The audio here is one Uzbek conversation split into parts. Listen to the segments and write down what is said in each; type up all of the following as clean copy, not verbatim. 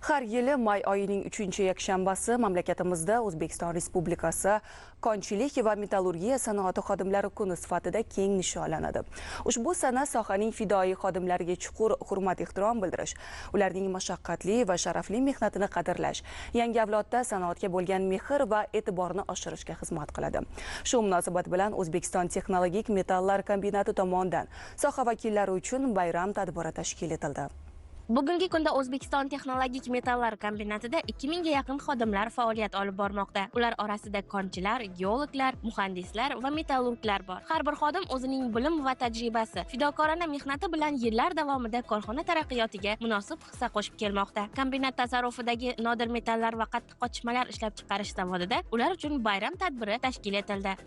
Har yili may oyining 3-yakshanbasi mamlakatimizda O'zbekiston Respublikasi konchilik va metallurgiya sanoati xodimlari kuni sifatida keng nishonlanadi. Ushbu sana sohaning fidoyi xodimlariga chuqur hurmat-ehtirom bildirish, ularning mashaqqatli va sharafli mehnatini qadrlash, yangi avlodda sanoatga bo'lgan mehr va e'tiborni oshirishga xizmat qiladi. Shu munosabat bilan O'zbekiston Texnologik metallar kombinati tomonidan soha vakillari uchun bayram tadbiri tashkil etildi. Bugungi kunda O'zbekiston Texnologik metallar kombinatida 2000 ga yaqin xodimlar faoliyat olib bormoqda. Ular orasida konchilar, geologlar, muhandislar va metallurglar bor. Har bir xodim o'zining bilim va tajribasi, fidokorona mehnati bilan yillar davomida korxona taraqqiyotiga munosib hissa qo'shib kelmoqda. Kombinat tasarrufidagi nodir metallar va qattiq qochishmalar ishlab chiqarish zavodida ular uchun bayram tadbiri tashkil etildi.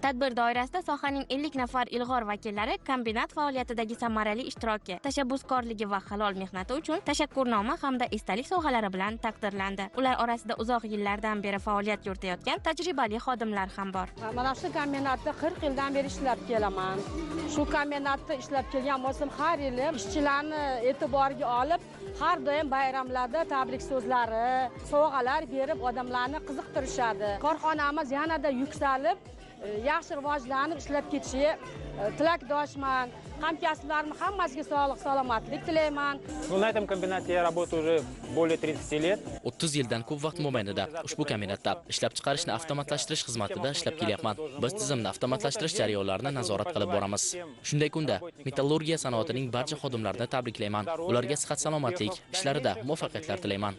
Tadbir doirasida sohaning 50 nafar ilg'or vakillari kombinat faoliyatidagi samarali ishtiroki, tashabbuskorligi va halol mehnati uchun tashakkurnoma hamda esdalik sovg'alari bilan taqdirlandi. Ular orasida uzoq yillardan beri faoliyat yuritayotgan tajribali xodimlar ham bor. Mana shu kombinatda 40 yildan beri ishlab kelaman. Shu kombinatda ishlab kelgan bo'lsam, har yili ishchilarni e'tiboriga olib, har doim bayramlarda tabrik so'zlari, sovg'alar berib odamlarni qiziqtirishadi. Korxonamiz yanada yuksalib, yaxshi rivojlanib ishlab ketishi tilakdoshman. Hamkasblarim hammasiga sog'lik, salomatlik tilayman. На этом комбинате я работаю уже более 30 лет. 30 yildan ko'p vaqt mobaynida ushbu kombinatda ishlab chiqarishni avtomatlashtirish xizmatida ishlab kelyapman. Biz tizimni avtomatlashtirish jarayonlarini nazorat qilib boramiz. Shunday kunda metallurgiya sanoatining barcha xodimlarini tabriklayman. Ularga sihat salomatlik, ishlarida muvaffaqiyatlar tilayman.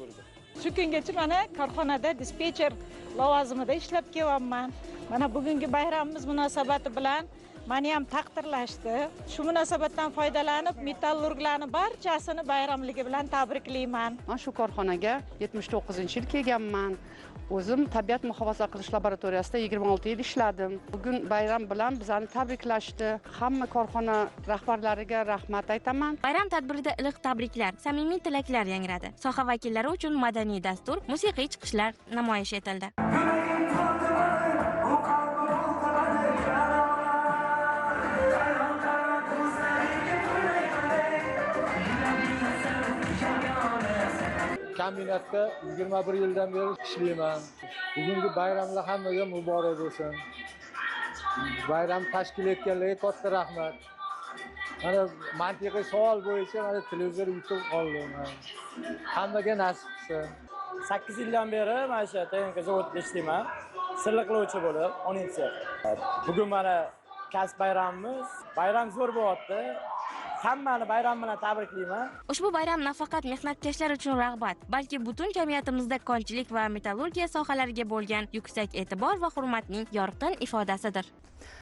Shu kungacha mana korxonada dispetcher lavozimida ishlab kelyapman. Mana bugungi bayramimiz munosabati bilan meni ham taqdirlashdi. Shu munosabatdan foydalanib, metallurglarni barchasini bayramligi bilan tabriklayman. Men shu korxonaga 79-yil kelganman. O'zim tabiat muhofaza qilish laboratoriyasida 26 yil ishladim. Bugun bayram bilan bizani tabriklashdi. Hamma korxona rahbarlariga rahmat aytaman. Bayram tadbirida iliq tabriklar, samimiy tilaklar yangradi. Soha vakillari uchun madaniy dastur, musiqiy chiqishlar namoyish etildi. Kombinatda 21 yildan beri ishlayman. Bugungi bayramlar hammaga muborak bo'lsin. Bayram tashkil etganlarga katta rahmat. Mana mantiqiy savol bo'yicha mana televizor yutib qoldim. Hammaga nasib qilsin. 8 yildan beri mana shu TNK zavodida ishlayman. Silliqlovchi bo'lib, 10-chi. Bugun mana kasb bayramimiz. Bayram zo'r bo'lyapti. Hammani bayram bilan tabriklayman. Ushbu bayram nafaqat mehnatkashlar uchun rag'bat, balki butun jamiyatimizda konchilik va metallurgiya sohalariga bo'lgan yuksak e'tibor va hurmatning yorqin ifodasidir.